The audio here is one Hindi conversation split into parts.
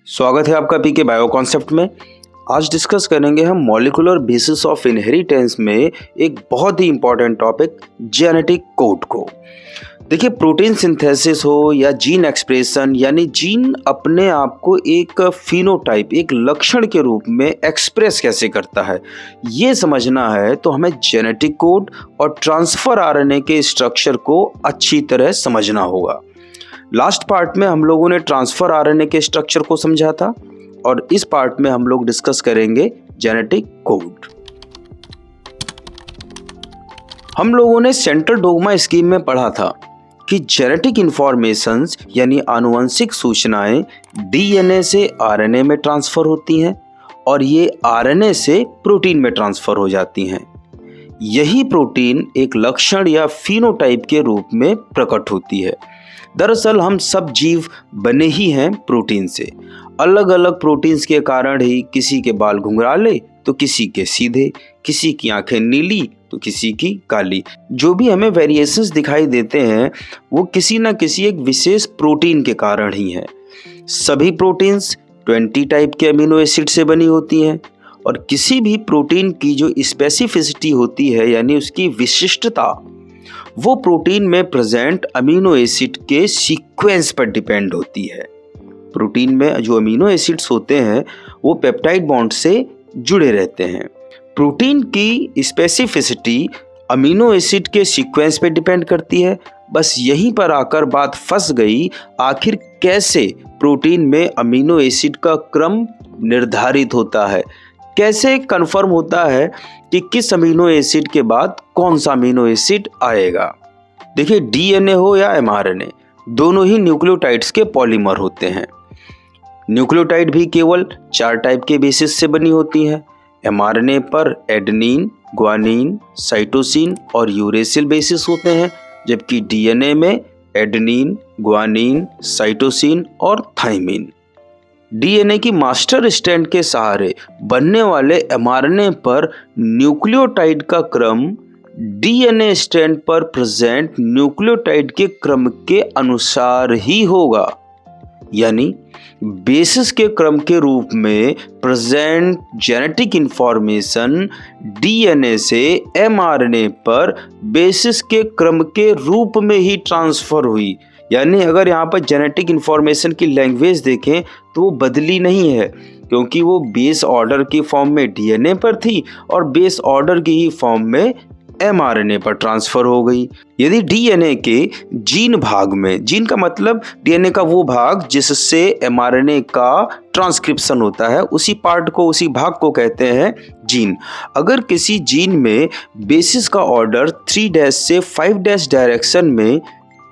स्वागत है आपका पीके बायो कॉन्सेप्ट में। आज डिस्कस करेंगे हम मॉलिक्यूलर बेसिस ऑफ इनहेरिटेंस में एक बहुत ही इंपॉर्टेंट टॉपिक जेनेटिक कोड को। देखिए, प्रोटीन सिंथेसिस हो या जीन एक्सप्रेशन, यानी जीन अपने आप को एक फिनोटाइप, एक लक्षण के रूप में एक्सप्रेस कैसे करता है, ये समझना है तो हमें जेनेटिक कोड और ट्रांसफर आरएनए के स्ट्रक्चर को अच्छी तरह समझना होगा। लास्ट पार्ट में हम लोगों ने ट्रांसफर आरएनए के स्ट्रक्चर को समझा था और इस पार्ट में हम लोग डिस्कस करेंगे जेनेटिक कोड। हम लोगों ने सेंट्रल डोग्मा स्कीम में पढ़ा था कि जेनेटिक इंफॉर्मेशंस यानी आनुवंशिक सूचनाएं डीएनए से आरएनए में ट्रांसफर होती हैं और ये आरएनए से प्रोटीन में ट्रांसफर हो जाती हैं। यही प्रोटीन एक लक्षण या फिनोटाइप के रूप में प्रकट होती है। दरअसल हम सब जीव बने ही हैं प्रोटीन से। अलग अलग प्रोटीन्स के कारण ही किसी के बाल घुंघराले तो किसी के सीधे, किसी की आंखें नीली तो किसी की काली। जो भी हमें वेरिएशंस दिखाई देते हैं वो किसी न किसी एक विशेष प्रोटीन के कारण ही है। सभी प्रोटीन्स 20 टाइप के अमीनो एसिड से बनी होती हैं और किसी भी प्रोटीन की जो स्पेसिफिसिटी होती है यानी उसकी विशिष्टता, वो प्रोटीन में प्रेजेंट अमीनो एसिड के सीक्वेंस पर डिपेंड होती है। प्रोटीन में जो अमीनो एसिड्स होते हैं वो पेप्टाइड बॉन्ड से जुड़े रहते हैं। प्रोटीन की स्पेसिफिसिटी अमीनो एसिड के सीक्वेंस पे डिपेंड करती है। बस यहीं पर आकर बात फंस गई, आखिर कैसे प्रोटीन में अमीनो एसिड का क्रम निर्धारित होता है, कैसे कंफर्म होता है कि किस अमीनो एसिड के बाद कौन सा अमीनो एसिड आएगा। देखिए, डीएनए हो या एमआरएनए, दोनों ही न्यूक्लियोटाइड्स के पॉलीमर होते हैं। न्यूक्लियोटाइड भी केवल 4 टाइप के बेसिस से बनी होती हैं। एमआरएनए पर एडेनिन, ग्वानिन, साइटोसिन और यूरेसिल बेसिस होते हैं, जबकि डीएनए में एडेनिन, ग्वानिन, साइटोसिन और थाइमिन। डीएनए की मास्टर स्ट्रैंड के सहारे बनने वाले एमआरएनए पर न्यूक्लियोटाइड का क्रम डीएनए स्ट्रैंड पर प्रेजेंट न्यूक्लियोटाइड के क्रम के अनुसार ही होगा। यानी बेसिस के क्रम के रूप में प्रेजेंट जेनेटिक इंफॉर्मेशन डीएनए से एमआरएनए पर बेसिस के क्रम के रूप में ही ट्रांसफर हुई। यानी अगर यहाँ पर जेनेटिक इंफॉर्मेशन की लैंग्वेज देखें तो वो बदली नहीं है, क्योंकि वो बेस ऑर्डर की फॉर्म में डीएनए पर थी और बेस ऑर्डर की ही फॉर्म में एमआरएनए पर ट्रांसफर हो गई। यदि डीएनए के जीन भाग में, जीन का मतलब डीएनए का वो भाग जिससे एमआरएनए का ट्रांसक्रिप्शन होता है, उसी पार्ट को, उसी भाग को कहते हैं जीन। अगर किसी जीन में बेसिस का ऑर्डर 3' से 5' डायरेक्शन में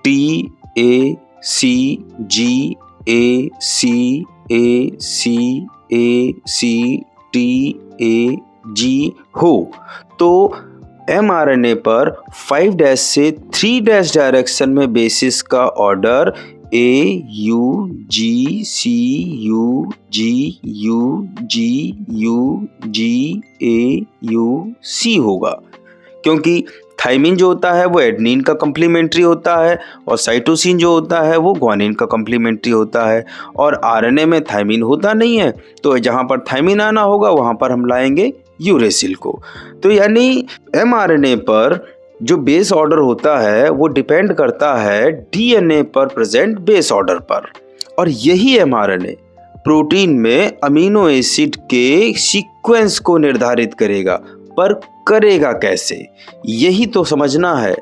T A C ji A C A C A C T A जी हो तो एमआरएनए पर 5' से 3' डायरेक्शन में बेसिस का order A U G C U G U G U G A U C होगा, क्योंकि थाइमिन जो होता है वो एडेनिन का कम्प्लीमेंट्री होता है और साइटोसिन जो होता है वो ग्वानिन का कम्प्लीमेंट्री होता है और आरएनए में थाइमिन होता नहीं है, तो जहाँ पर थाइमिन आना होगा वहाँ पर हम लाएंगे यूरेसिल को। तो यानी एमआरएनए पर जो बेस ऑर्डर होता है वो डिपेंड करता है डीएनए पर प्रेजेंट बेस ऑर्डर पर, और यही एमआरएनए प्रोटीन में अमीनो एसिड के सीक्वेंस को निर्धारित करेगा। पर करेगा कैसे, यही तो समझना है।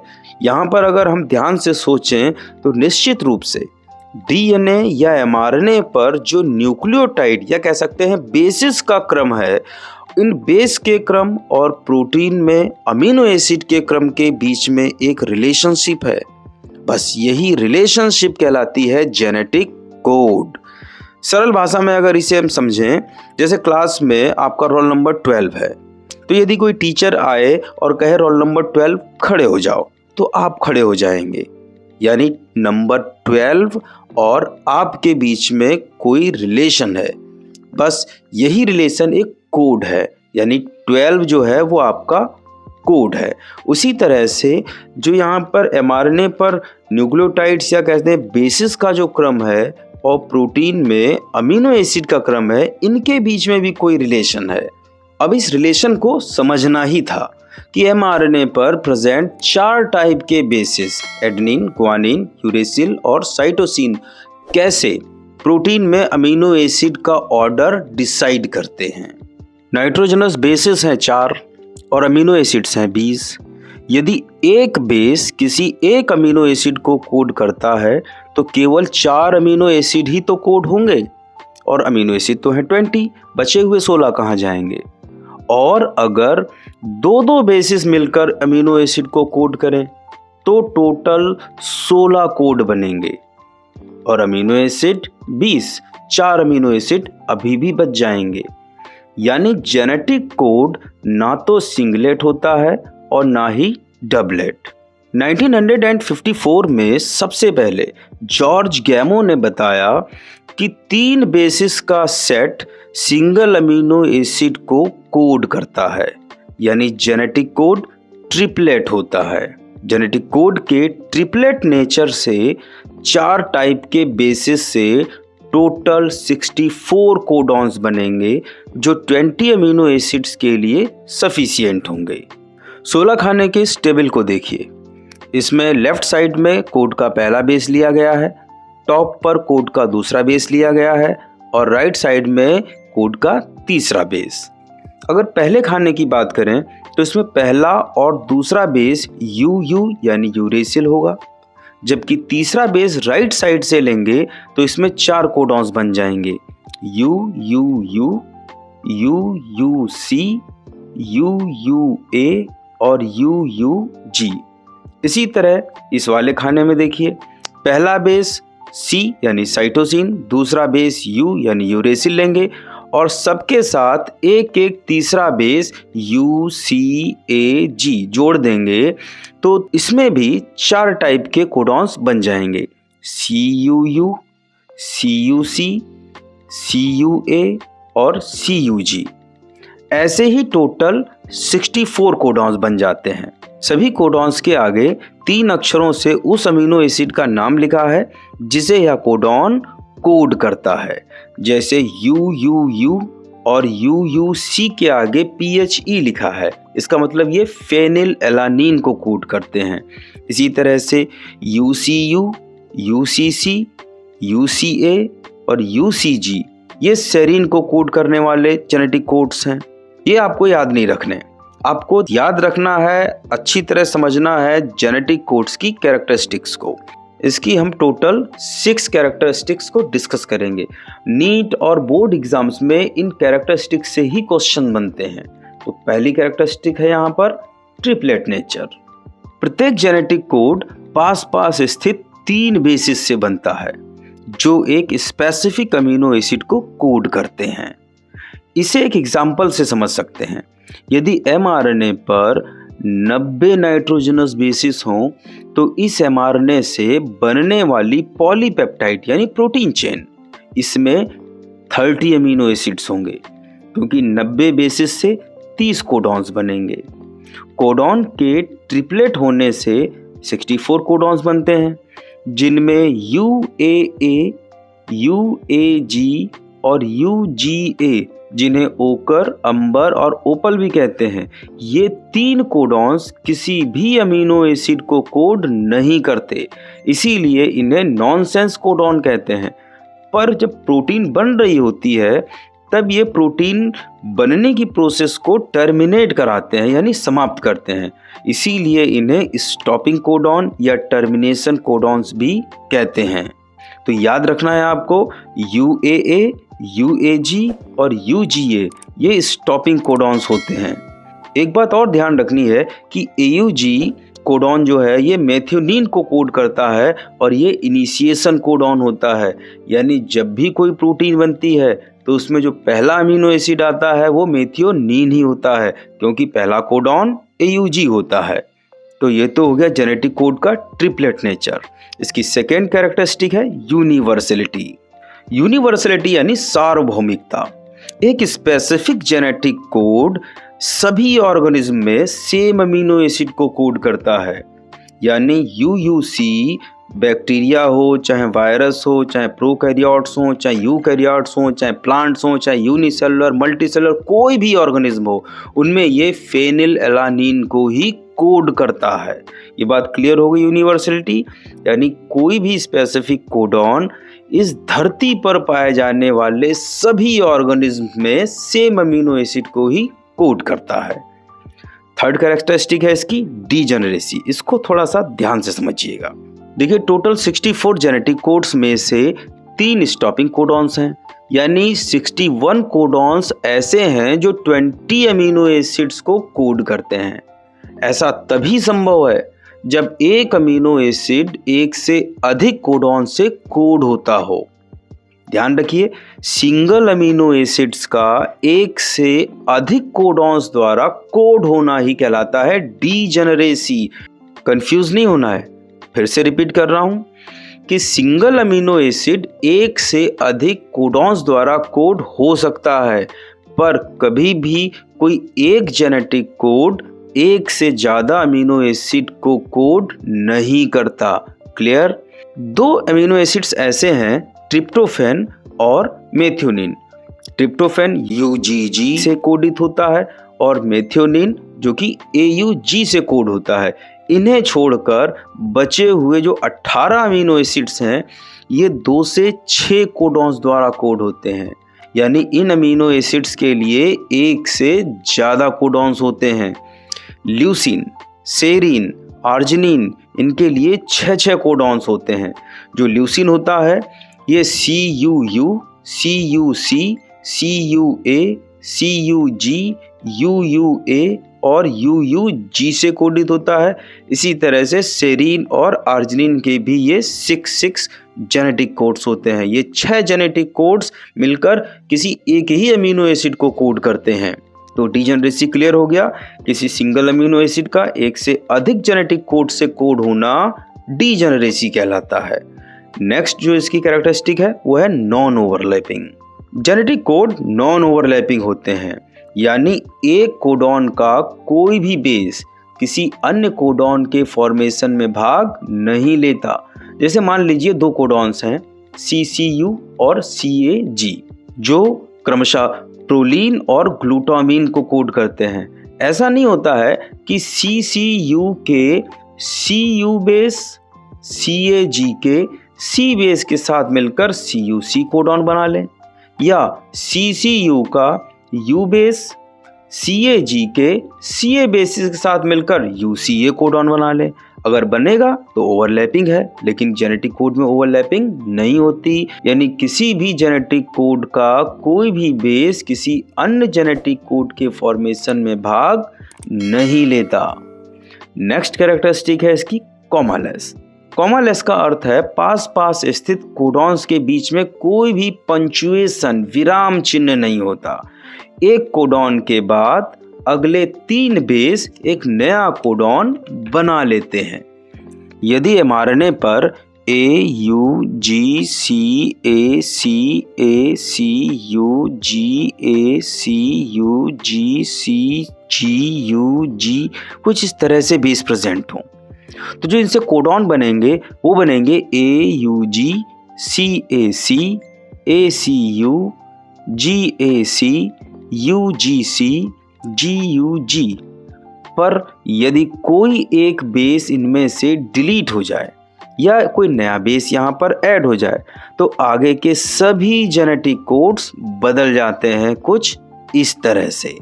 यहाँ पर अगर हम ध्यान से सोचें तो निश्चित रूप से डीएनए या एमआरएनए पर जो न्यूक्लियोटाइड या कह सकते हैं बेसिस का क्रम है, इन बेस के क्रम और प्रोटीन में अमीनो एसिड के क्रम के बीच में एक रिलेशनशिप है। बस यही रिलेशनशिप कहलाती है जेनेटिक कोड। सरल भाषा में अगर इसे हम समझें, जैसे क्लास में आपका रोल नंबर 12 है, तो यदि कोई टीचर आए और कहे रोल नंबर 12 खड़े हो जाओ, तो आप खड़े हो जाएंगे। यानी नंबर 12 और आपके बीच में कोई रिलेशन है। बस यही रिलेशन एक कोड है, यानी 12 जो है वो आपका कोड है। उसी तरह से जो यहाँ पर एमआरएनए पर न्यूक्लियोटाइड्स या कहते हैं बेसिस का जो क्रम है और प्रोटीन में अमीनो एसिड का क्रम है, इनके बीच में भी कोई रिलेशन है। अब इस रिलेशन को समझना ही था कि एमआरएनए पर प्रेजेंट 4 टाइप के बेसिस एडेनिन, ग्वानिन, यूरेसिल और साइटोसिन कैसे प्रोटीन में अमीनो एसिड का ऑर्डर डिसाइड करते हैं। नाइट्रोजनस बेसिस हैं 4 और अमीनो एसिड्स हैं 20। यदि एक बेस किसी एक अमीनो एसिड को कोड करता है तो केवल 4 अमीनो एसिड ही तो कोड होंगे, और अमीनो एसिड तो हैं 20, बचे हुए 16 कहाँ जाएंगे। और अगर दो बेसिस मिलकर अमीनो एसिड को कोड करें तो टोटल 16 कोड बनेंगे, और अमीनो एसिड 20, 4 अमीनो एसिड अभी भी बच जाएंगे। यानी जेनेटिक कोड ना तो सिंगलेट होता है और ना ही डबलेट। 1954 में सबसे पहले जॉर्ज गैमो ने बताया कि 3 बेसिस का सेट सिंगल अमीनो एसिड को कोड करता है, यानी जेनेटिक कोड ट्रिपलेट होता है। जेनेटिक कोड के ट्रिपलेट नेचर से 4 टाइप के बेसिस से टोटल 64 कोडॉन्स बनेंगे, जो 20 अमीनो एसिड्स के लिए सफिशिएंट होंगे। 16 खाने के इस टेबल को देखिए। इसमें लेफ्ट साइड में कोड का पहला बेस लिया गया है, टॉप पर कोड का दूसरा बेस लिया गया है और राइट साइड में कोड का तीसरा बेस। अगर पहले खाने की बात करें तो इसमें पहला और दूसरा बेस UU यानी यूरेसिल होगा, जबकि तीसरा बेस राइट साइड से लेंगे तो इसमें 4 कोडॉन्स बन जाएंगे, UUU, UUC, UUA और UUG। इसी तरह इस वाले खाने में देखिए, पहला बेस C यानी साइटोसिन, दूसरा बेस U यानी यूरेसिल लेंगे और सबके साथ एक एक तीसरा बेस UCAG जोड़ देंगे तो इसमें भी 4 टाइप के कोडॉन्स बन जाएंगे, CUU, CUC, CUA और CUG। ऐसे ही टोटल 64 कोडॉन्स बन जाते हैं। सभी कोडॉन्स के आगे 3 अक्षरों से उस अमीनो एसिड का नाम लिखा है जिसे यह कोडॉन कोड करता है। जैसे UUU और UUC के आगे PHE लिखा है, इसका मतलब ये फेनिल एलानीन को कोड करते हैं। इसी तरह से UCU, UCC, UCA और UCG ये सेरीन को कोड करने वाले जेनेटिक कोड्स हैं। ये आपको याद नहीं रखने, आपको याद रखना है, अच्छी तरह समझना है जेनेटिक कोड्स की कैरेक्टरिस्टिक्स को। इसकी हम टोटल 6 कैरेक्टरिस्टिक्स को डिस्कस करेंगे। नीट और बोर्ड एग्जाम्स में इन कैरेक्टरिस्टिक्स से ही क्वेश्चन बनते हैं। तो पहली कैरेक्टरिस्टिक है यहाँ पर ट्रिपलेट नेचर। प्रत्येक जेनेटिक कोड पास पास स्थित 3 बेसिस से बनता है जो एक स्पेसिफिक अमीनो एसिड को कोड करते हैं। इसे एक एग्जाम्पल से समझ सकते हैं। यदि mRNA पर 90 नाइट्रोजनस बेसिस हों तो इस mRNA से बनने वाली पॉलीपेप्टाइड यानी प्रोटीन चेन, इसमें 30 अमीनो एसिड्स होंगे, क्योंकि 90 बेसिस से 30 कोडॉन्स बनेंगे। कोडॉन के ट्रिपलेट होने से 64 कोडॉन्स बनते हैं, जिनमें UAA, UAG और UGA, जिन्हें ओकर, अंबर और ओपल भी कहते हैं, ये 3 कोडॉन्स किसी भी अमीनो एसिड को कोड नहीं करते, इसीलिए इन्हें नॉनसेंस कोडॉन कहते हैं। पर जब प्रोटीन बन रही होती है तब ये प्रोटीन बनने की प्रोसेस को टर्मिनेट कराते हैं यानी समाप्त करते हैं, इसीलिए इन्हें स्टॉपिंग कोडॉन या टर्मिनेशन कोडॉन्स भी कहते हैं। तो याद रखना है आपको, UAA, UAG और UGA ये स्टॉपिंग कोडॉन्स होते हैं। एक बात और ध्यान रखनी है कि AUG कोडॉन जो है ये मेथियोनिन को कोड करता है और ये इनिशिएशन कोडॉन होता है, यानी जब भी कोई प्रोटीन बनती है तो उसमें जो पहला अमीनो एसिड आता है वो मेथियोनिन ही होता है, क्योंकि पहला कोडॉन AUG होता है। तो ये तो हो गया जेनेटिक कोड का ट्रिपलेट नेचर। इसकी सेकेंड कैरेक्टरिस्टिक है यूनिवर्सलिटी। यूनिवर्सलिटी यानी सार्वभौमिकता। एक स्पेसिफिक जेनेटिक कोड सभी ऑर्गेनिज्म में सेम अमीनो एसिड को कोड करता है, यानी UUC बैक्टीरिया हो, चाहे वायरस हो, चाहे प्रोकैरियोट्स हो, चाहे यूकैरियोट्स हो, चाहे प्लांट्स हो, चाहे यूनिसेलुलर, मल्टीसेलुलर कोई भी ऑर्गेनिज्म हो, उनमें ये फेनिलएलानिन को ही कोड करता है। ये बात क्लियर हो गई यूनिवर्सलिटी, यानी कोई भी स्पेसिफिक कोडॉन इस धरती पर पाए जाने वाले सभी ऑर्गेनिज्म में सेम अमीनो एसिड को ही कोड करता है। थर्ड कैरेक्टरिस्टिक है इसकी डीजेनरेसी। इसको थोड़ा सा ध्यान से समझिएगा। देखिए, टोटल 64 जेनेटिक कोड्स में से 3 स्टॉपिंग कोडॉन्स हैं, यानी 61 कोडॉन्स ऐसे हैं जो 20 अमीनो एसिड्स को कोड करते हैं। ऐसा तभी संभव है जब एक अमीनो एसिड एक से अधिक कोडॉन से कोड होता हो। ध्यान रखिए, सिंगल अमीनो एसिड्स का एक से अधिक कोडॉन्स द्वारा कोड होना ही कहलाता है डीजेनरेसी। कंफ्यूज नहीं होना है, फिर से रिपीट कर रहा हूं कि सिंगल अमीनो एसिड एक से अधिक कोडॉन्स द्वारा कोड हो सकता है, पर कभी भी कोई एक जेनेटिक कोड एक से ज्यादा अमीनो एसिड को कोड नहीं करता। क्लियर? 2 अमीनो एसिड्स ऐसे हैं, ट्रिप्टोफैन और मेथियोनिन। ट्रिप्टोफैन UGG से कोडित होता है और मेथियोनिन जो कि AUG से कोड होता है। इन्हें छोड़कर बचे हुए जो 18 अमीनो एसिड्स हैं, ये 2 से 6 कोडॉन्स द्वारा कोड होते हैं, यानी इन अमीनो एसिड्स के लिए एक से ज़्यादा कोडॉन्स होते हैं। ल्यूसीन, सेरीन, आर्जिनिन, इनके लिए 6 कोडॉन्स होते हैं। जो ल्यूसीन होता है ये CUU, CUC, CUA, CUG, UUA और UUG से कोडित होता है। इसी तरह से सेरीन और आर्जिनिन के भी ये 6 जेनेटिक कोड्स होते हैं। ये 6 जेनेटिक कोड्स मिलकर किसी एक ही अमीनो एसिड को कोड करते हैं। तो डीजेनरेसी क्लियर हो गया। किसी सिंगल अमीनो एसिड का एक से अधिक जेनेटिक कोड से कोड होना डीजेनरेसी कहलाता है। नेक्स्ट जो इसकी कैरेक्टरिस्टिक है वो है non overlapping. Genetic code non overlapping होते हैं, यानी एक कोडॉन का कोई भी बेस किसी अन्य कोडॉन के फॉर्मेशन में भाग नहीं लेता। जैसे मान लीजिए 2 कोडॉन्स हैं CCU और CAG, जो क्रमशः प्रोलीन और ग्लूटामीन को कोड करते हैं। ऐसा नहीं होता है कि CCU के CU बेस CAG के C बेस के साथ मिलकर CUC कोडॉन बना लें, या CCU का U बेस CAG के CA बेस के साथ मिलकर UCA कोडॉन बना लें। अगर बनेगा तो ओवरलैपिंग है, लेकिन जेनेटिक कोड में ओवरलैपिंग नहीं होती, यानी किसी भी जेनेटिक कोड का कोई भी बेस किसी अन्य जेनेटिक कोड के फॉर्मेशन में भाग नहीं लेता। नेक्स्ट कैरेक्टरिस्टिक है इसकी कॉमालेस। कॉमालेस का अर्थ है पास पास स्थित कोडॉन्स के बीच में कोई भी पंक्चुएशन, विराम चिन्ह नहीं होता। एक कोडॉन के बाद अगले 3 बेस एक नया कोडॉन बना लेते हैं। यदि mRNA पर AUG CAC ACUG ACUG CGUG कुछ इस तरह से बेस प्रेजेंट हों, तो जो इनसे कोडॉन बनेंगे वो बनेंगे AUG CAC ACU GAC UGC GUG। पर यदि कोई एक बेस इनमें से डिलीट हो जाए या कोई नया बेस यहाँ पर ऐड हो जाए तो आगे के सभी जेनेटिक कोड्स बदल जाते हैं कुछ इस तरह से।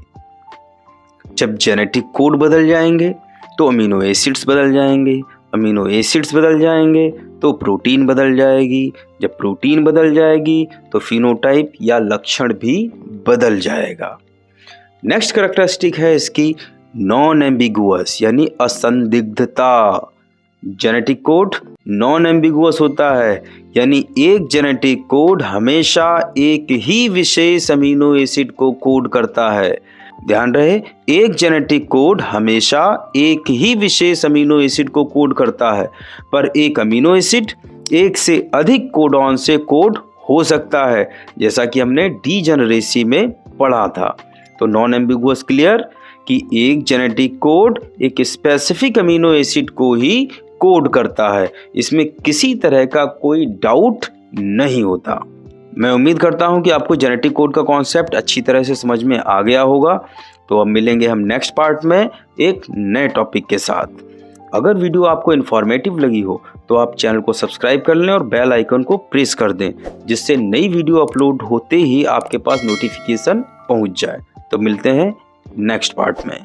जब जेनेटिक कोड बदल जाएंगे तो अमीनो एसिड्स बदल जाएंगे, अमीनो एसिड्स बदल जाएंगे तो प्रोटीन बदल जाएगी, जब प्रोटीन बदल जाएगी तो फिनोटाइप या लक्षण भी बदल जाएगा। नेक्स्ट कैरेक्टरिस्टिक है इसकी नॉन एम्बिगुअस, यानी असंदिग्धता। जेनेटिक कोड नॉन एम्बिगुअस होता है, यानी एक जेनेटिक कोड हमेशा एक ही विशेष अमीनो एसिड को कोड करता है। ध्यान रहे, एक जेनेटिक कोड हमेशा एक ही विशेष अमीनो एसिड को कोड करता है, पर एक अमीनो एसिड एक से अधिक कोडॉन से कोड हो सकता है, जैसा कि हमने डीजेनरेसी में पढ़ा था। तो नॉन एम्बिगुअस क्लियर कि एक जेनेटिक कोड एक स्पेसिफिक अमीनो एसिड को ही कोड करता है, इसमें किसी तरह का कोई डाउट नहीं होता। मैं उम्मीद करता हूं कि आपको जेनेटिक कोड का कॉन्सेप्ट अच्छी तरह से समझ में आ गया होगा। तो अब मिलेंगे हम नेक्स्ट पार्ट में एक नए टॉपिक के साथ। अगर वीडियो आपको इन्फॉर्मेटिव लगी हो तो आप चैनल को सब्सक्राइब कर लें और बेल आइकन को प्रेस कर दें, जिससे नई वीडियो अपलोड होते ही आपके पास नोटिफिकेशन पहुंच जाए। तो मिलते हैं नेक्स्ट पार्ट में।